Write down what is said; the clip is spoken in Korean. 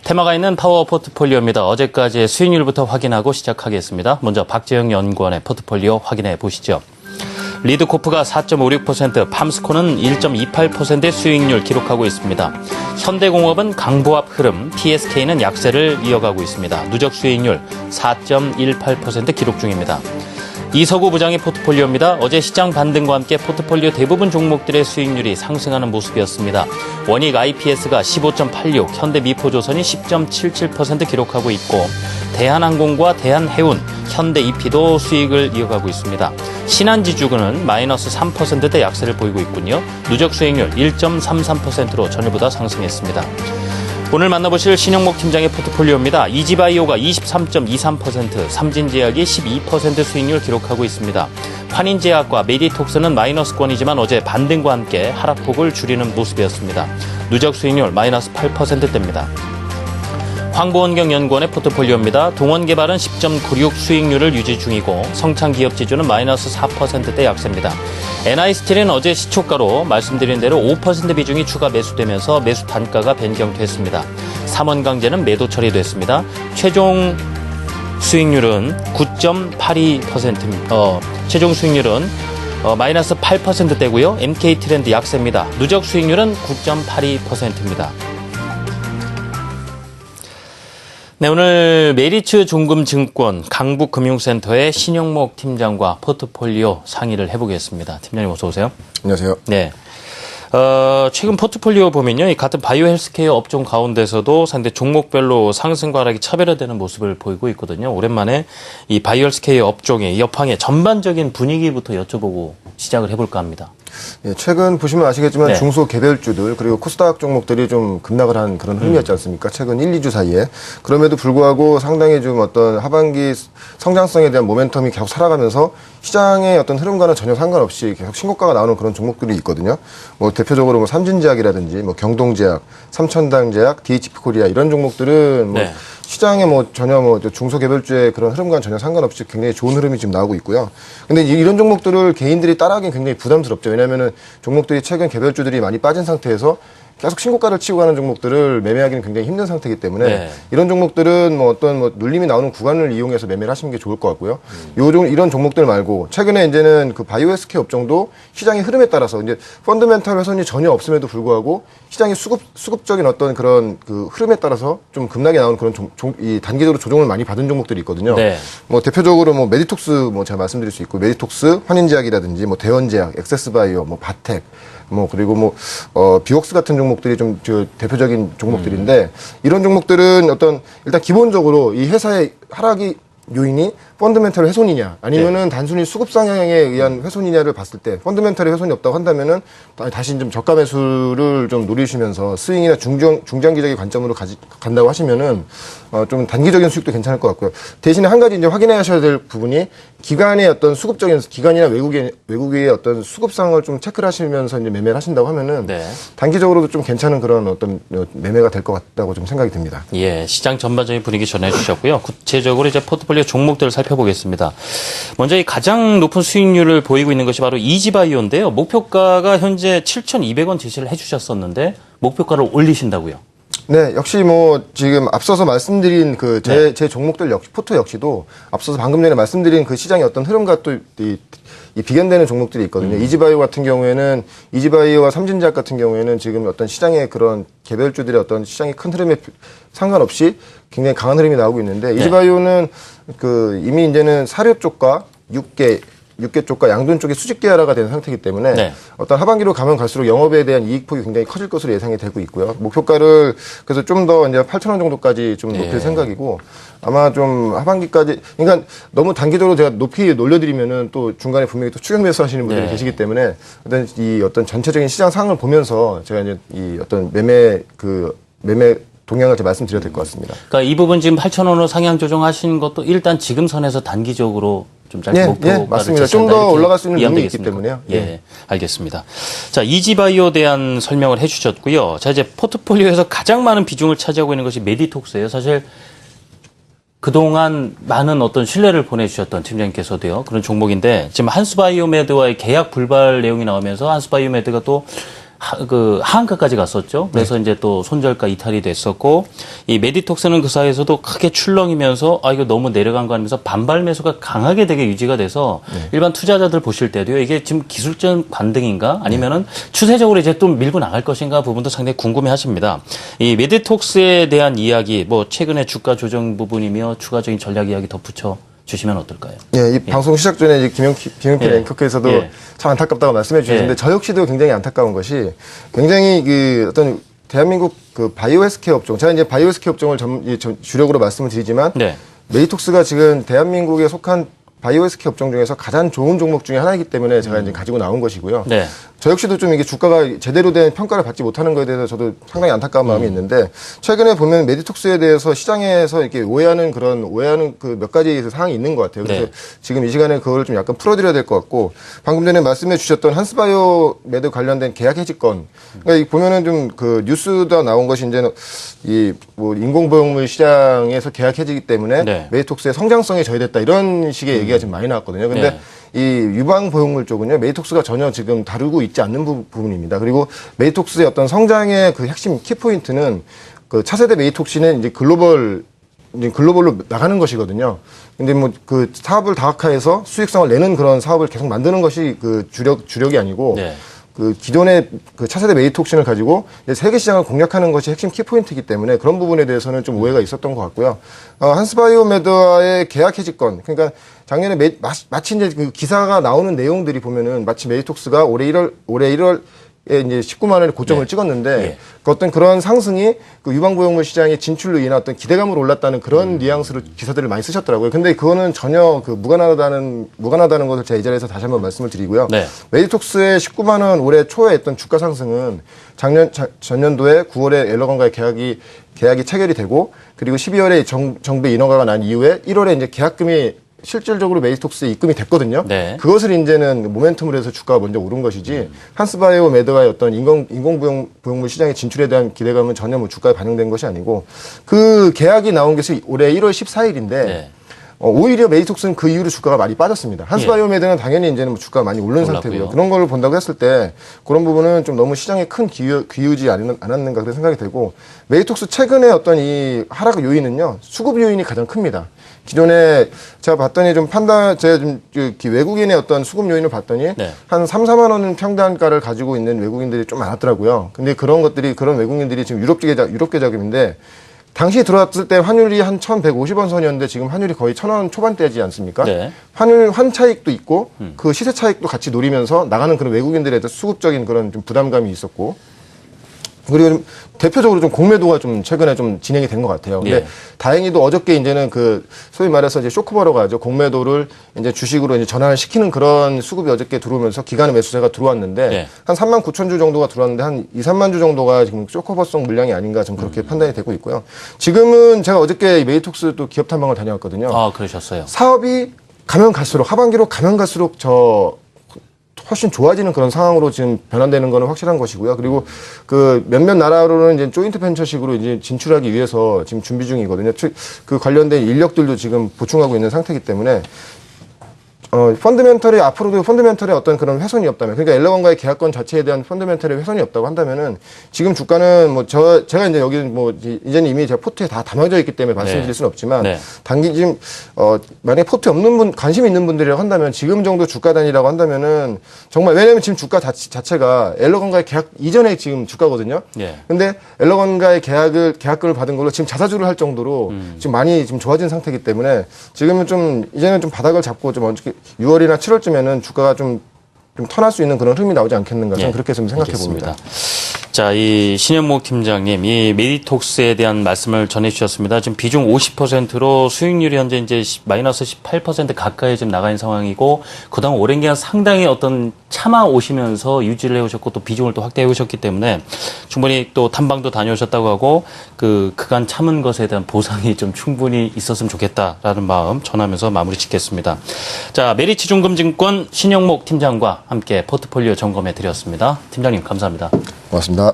테마가 있는 파워 포트폴리오입니다. 어제까지의 수익률부터 확인하고 시작하겠습니다. 먼저 박재영 연구원의 포트폴리오 확인해 보시죠. 리드코프가 4.56%, 팜스코는 1.28%의 수익률 기록하고 있습니다. 현대공업은 강보합 흐름, PSK는 약세를 이어가고 있습니다. 누적 수익률 4.18% 기록 중입니다. 이서구 부장의 포트폴리오입니다. 어제 시장 반등과 함께 포트폴리오 대부분 종목들의 수익률이 상승하는 모습이었습니다. 원익 IPS가 15.86, 현대미포조선이 10.77% 기록하고 있고 대한항공과 대한해운, 현대EP도 수익을 이어가고 있습니다. 신한지주는 마이너스 3%대 약세를 보이고 있군요. 누적 수익률 1.33%로 전일보다 상승했습니다. 오늘 만나보실 신영목 팀장의 포트폴리오입니다. 이지바이오가 23.23%, 삼진제약이 12% 수익률 기록하고 있습니다. 환인제약과 메디톡스는 마이너스권이지만 어제 반등과 함께 하락폭을 줄이는 모습이었습니다. 누적 수익률 마이너스 8%대입니다. 황보원경연구원의 포트폴리오입니다. 동원개발은 10.96 수익률을 유지 중이고 성창기업지주는 마이너스 4%대 약세입니다. NI스틸은 어제 시초가로 말씀드린 대로 5% 비중이 추가 매수되면서 매수 단가가 변경됐습니다. 삼원강제는 매도 처리됐습니다. 최종 수익률은 9.82%입니다. 최종 수익률은 마이너스 8%대고요. MK트렌드 약세입니다. 누적 수익률은 9.82%입니다. 네, 오늘 메리츠 종금증권 강북금융센터의 신영목 팀장과 포트폴리오 상의를 해보겠습니다. 팀장님 어서 오세요. 안녕하세요. 네. 최근 포트폴리오 보면요. 이 같은 바이오 헬스케어 업종 가운데서도 상대 종목별로 상승과 하락이 차별화되는 모습을 보이고 있거든요. 오랜만에 이 바이오 헬스케어 업종의 여팡의 전반적인 분위기부터 여쭤보고 시작을 해볼까 합니다. 예, 최근 보시면 아시겠지만 네. 중소개별주들 그리고 코스닥 종목들이 좀 급락을 한 그런 흐름이었지 않습니까? 최근 1, 2주 사이에. 그럼에도 불구하고 상당히 좀 어떤 하반기 성장성에 대한 모멘텀이 계속 살아가면서 시장의 어떤 흐름과는 전혀 상관없이 계속 신고가가 나오는 그런 종목들이 있거든요. 뭐 대표적으로 뭐 삼진제약이라든지 뭐 경동제약, 삼천당제약, DHP 코리아 이런 종목들은 뭐 네. 시장에 뭐 전혀 뭐 중소개별주의 그런 흐름과는 전혀 상관없이 굉장히 좋은 흐름이 지금 나오고 있고요. 근데 이런 종목들을 개인들이 따라하기는 굉장히 부담스럽죠. 왜냐하면은 종목들이 최근 개별주들이 많이 빠진 상태에서 계속 신고가를 치고 가는 종목들을 매매하기는 굉장히 힘든 상태이기 때문에 네. 이런 종목들은 뭐 어떤 뭐 눌림이 나오는 구간을 이용해서 매매를 하시는 게 좋을 것 같고요. 이런 종목들 말고 최근에 이제는 그 바이오 헬스케어 업종도 시장의 흐름에 따라서 이제 펀더멘탈 훼손이 전혀 없음에도 불구하고 시장의 수급적인 어떤 그런 그 흐름에 따라서 좀 급락이 나오는 그런 이 단기적으로 조정을 많이 받은 종목들이 있거든요. 네. 뭐 대표적으로 뭐 메디톡스 뭐 제가 말씀드릴 수 있고 메디톡스, 환인제약이라든지 뭐 대원제약, 엑세스바이오, 뭐 바텍 뭐 그리고 뭐 비옥스 같은 종목들이 좀 대표적인 종목들인데 이런 종목들은 어떤 일단 기본적으로 이 회사의 하락이 요인이 펀더멘털 훼손이냐 아니면은 단순히 수급 상향에 의한 훼손이냐를 봤을 때 펀더멘털의 훼손이 없다고 한다면은 다시 좀 저가 매수를 좀 노리시면서 스윙이나 중장기적인 관점으로 간다고 하시면은 좀 단기적인 수익도 괜찮을 것 같고요. 대신에 한 가지 이제 확인하셔야 될 부분이 기관의 어떤 수급적인 기관이나 외국의 어떤 수급상을 좀 체크를 하시면서 이제 매매를 하신다고 하면은 네. 단기적으로도 좀 괜찮은 그런 어떤 매매가 될 것 같다고 좀 생각이 듭니다. 예, 시장 전반적인 분위기 전해주셨고요. 구체적으로 이제 포트폴리오 종목들을 살펴보겠습니다. 먼저 이 가장 높은 수익률을 보이고 있는 것이 바로 이지바이오인데요. 목표가가 현재 7,200원 제시를 해주셨었는데 목표가를 올리신다고요? 네, 역시 뭐 지금 앞서서 말씀드린 그 제 종목들 역시 포트 역시도 앞서서 방금 전에 말씀드린 그 시장의 어떤 흐름과 또 이 비견되는 종목들이 있거든요. 이지바이오 같은 경우에는 이지바이오와 삼진제약 같은 경우에는 지금 어떤 시장의 그런 개별주들의 어떤 시장의 큰 흐름에 상관없이 굉장히 강한 흐름이 나오고 있는데 이지바이오는 그 이미 이제는 사료 쪽과 육계 쪽과 양돈 쪽이 수직 계열화가 된 상태이기 때문에 네. 어떤 하반기로 가면 갈수록 영업에 대한 이익폭이 굉장히 커질 것으로 예상이 되고 있고요. 목표가를 그래서 좀 더 이제 8,000원 정도까지 좀 높일 생각이고 아마 좀 하반기까지 그러니까 너무 단기적으로 제가 높이 놀려드리면은 또 중간에 분명히 또 추격 매수하시는 분들이 계시기 때문에 어떤 전체적인 시장 상황을 보면서 제가 이제 이 어떤 매매 동향을 제가 말씀드려야 될 것 같습니다. 그러니까 이 부분 지금 8,000원으로 상향 조정하신 것도 일단 지금 선에서 단기적으로 좀 짧게 목표가를 맞습니다. 좀 더 올라갈 수 있는 부분이 있기 때문에요. 예, 알겠습니다. 자, 이지바이오에 대한 설명을 해주셨고요. 자, 이제 포트폴리오에서 가장 많은 비중을 차지하고 있는 것이 메디톡스예요. 사실 그동안 많은 어떤 신뢰를 보내주셨던 팀장님께서도요. 그런 종목인데 지금 한스바이오메드와의 계약 불발 내용이 나오면서 한스바이오메드가 또 하한가까지 갔었죠. 그래서 이제 또 손절가 이탈이 됐었고, 이 메디톡스는 그 사이에서도 크게 출렁이면서 이거 너무 내려간 거 아니면서 반발 매수가 강하게 되게 유지가 돼서 일반 투자자들 보실 때도요, 이게 지금 기술적 반등인가 아니면은 추세적으로 이제 또 밀고 나갈 것인가 부분도 상당히 궁금해 하십니다. 이 메디톡스에 대한 이야기, 뭐 최근에 주가 조정 부분이며 추가적인 전략 이야기 덧붙여 주시면 어떨까요? 이 방송 시작 전에 이제 김용필 앵커께서도 예. 참 안타깝다고 말씀해 주셨는데 예. 저 역시도 굉장히 안타까운 것이 굉장히 그 어떤 대한민국 그 바이오 헬스케어 업종, 제가 이제 바이오 헬스케어 업종을 주력으로 말씀을 드리지만 네. 메디톡스가 지금 대한민국에 속한 바이오 헬스케어 업종 중에서 가장 좋은 종목 중에 하나이기 때문에 제가 이제 가지고 나온 것이고요. 네. 저 역시도 좀 이게 주가가 제대로 된 평가를 받지 못하는 것에 대해서 저도 상당히 안타까운 마음이 있는데, 최근에 보면 메디톡스에 대해서 시장에서 이렇게 오해하는 그 몇 가지 사항이 있는 것 같아요. 그래서 네. 지금 이 시간에 그걸 좀 약간 풀어드려야 될 것 같고, 방금 전에 말씀해 주셨던 한스바이오 매드 관련된 계약 해지권. 그러니까 보면은 좀 그 뉴스도 나온 것이 이제는 이 뭐 인공보형물 시장에서 계약 해지기 때문에 네. 메디톡스의 성장성이 저해됐다 이런 식의 얘기가 지금 많이 나왔거든요. 근데 네. 이 유방보형물 쪽은요, 메디톡스가 전혀 지금 다루고 있지 않는 부분입니다. 그리고 메디톡스의 어떤 성장의 그 핵심 키포인트는 그 차세대 메디톡신은 이제 글로벌로 나가는 것이거든요. 근데 뭐 그 사업을 다각화해서 수익성을 내는 그런 사업을 계속 만드는 것이 그 주력이 아니고, 네. 그 기존의 그 차세대 메디톡신을 가지고 이제 세계 시장을 공략하는 것이 핵심 키포인트이기 때문에 그런 부분에 대해서는 좀 오해가 있었던 것 같고요. 한스바이오메드와의 계약 해지권, 그러니까 작년에 마치 이제 그 기사가 나오는 내용들이 보면은 마치 메디톡스가 올해 1월에 이제 19만 원의 고점을 네. 찍었는데 예. 그 어떤 그런 상승이 그 유방보형물 시장의 진출로 인한 어떤 기대감으로 올랐다는 그런 뉘앙스로 기사들을 많이 쓰셨더라고요. 근데 그거는 전혀 그 무관하다는 것을 제가 이 자리에서 다시 한번 말씀을 드리고요. 네. 메디톡스의 19만 원 올해 초에 했던 주가 상승은 전년도에 9월에 엘러건과의 계약이 체결이 되고, 그리고 12월에 정부 인허가가 난 이후에 1월에 이제 계약금이 실질적으로 메디톡스에 입금이 됐거든요. 네. 그것을 이제는 모멘텀으로 해서 주가가 먼저 오른 것이지, 한스바이오 매드와의 어떤 인공부형물 시장의 진출에 대한 기대감은 전혀 뭐 주가에 반영된 것이 아니고, 그 계약이 나온 것이 올해 1월 14일인데 네. 오히려 메디톡스는 그 이후로 주가가 많이 빠졌습니다. 한스바이오 매드는 당연히 이제는 뭐 주가가 많이 오른 올랐고요. 상태고요. 그런 걸 본다고 했을 때 그런 부분은 좀 너무 시장에 큰 기우지 않았는가 그런 생각이 되고, 메디톡스 최근에 어떤 이 하락 요인은요, 수급 요인이 가장 큽니다. 기존에 제가 봤더니 제가 좀 외국인의 어떤 수급 요인을 봤더니 네. 한 3, 4만 원 평단가를 가지고 있는 외국인들이 좀 많았더라고요. 근데 그런 외국인들이 지금 유럽 계좌금인데, 당시 들어왔을 때 환율이 한 1,150원 선이었는데 지금 환율이 거의 1,000원 초반대지 않습니까? 네. 환 차익도 있고 그 시세 차익도 같이 노리면서 나가는 그런 외국인들에 대해서 수급적인 그런 좀 부담감이 있었고, 그리고 좀 대표적으로 좀 공매도가 좀 최근에 좀 진행이 된 것 같아요. 근데 예. 다행히도 어저께 이제는 그 소위 말해서 이제 쇼크버러가 하죠. 공매도를 이제 주식으로 이제 전환을 시키는 그런 수급이 어저께 들어오면서 기간의 매수세가 들어왔는데 예. 한 3만 9천 주 정도가 들어왔는데 한 2, 3만 주 정도가 지금 쇼크버성 물량이 아닌가 좀 그렇게 판단이 되고 있고요. 지금은 제가 어저께 메디톡스 또 기업 탐방을 다녀왔거든요. 그러셨어요. 사업이 가면 갈수록 하반기로 가면 갈수록 훨씬 좋아지는 그런 상황으로 지금 변환되는 거는 확실한 것이고요. 그리고 그 몇몇 나라로는 이제 조인트 벤처식으로 이제 진출하기 위해서 지금 준비 중이거든요. 그 관련된 인력들도 지금 보충하고 있는 상태이기 때문에 앞으로도 펀드멘털의 어떤 그런 훼손이 없다면, 그러니까 엘러건과의 계약권 자체에 대한 펀드멘털의 훼손이 없다고 한다면은 지금 주가는 뭐 제가 이제 여기 뭐 이제는 이미 제가 포트에 다 담아져 있기 때문에 말씀드릴 수는 없지만, 네. 지금 만약에 포트에 없는 분, 관심이 있는 분들이라고 한다면 지금 정도 주가 단위라고 한다면은 정말, 왜냐면 지금 주가 자체가 엘러건과의 계약 이전에 지금 주가거든요. 예. 근데 엘러건과의 계약금을 받은 걸로 지금 자사주를 할 정도로 지금 많이 좀 좋아진 상태이기 때문에 지금은 이제는 좀 바닥을 잡고 좀 어떻게 6월이나 7월쯤에는 주가가 좀 턴할 수 있는 그런 흐름이 나오지 않겠는가, 저는 그렇게 좀 생각해 봅니다. 자, 이 신현목 팀장님, 이 메디톡스에 대한 말씀을 전해주셨습니다. 지금 비중 50%로 수익률이 현재 이제 마이너스 18% 가까이 지금 나가 있는 상황이고, 그동안 오랜 기간 상당히 어떤 참아 오시면서 유지를 해오셨고, 또 비중을 또 확대해 오셨기 때문에 충분히 또 탐방도 다녀오셨다고 하고, 그간 참은 것에 대한 보상이 좀 충분히 있었으면 좋겠다라는 마음 전하면서 마무리 짓겠습니다. 자, 메리츠중금증권 신영목 팀장과 함께 포트폴리오 점검해 드렸습니다. 팀장님, 감사합니다. 고맙습니다.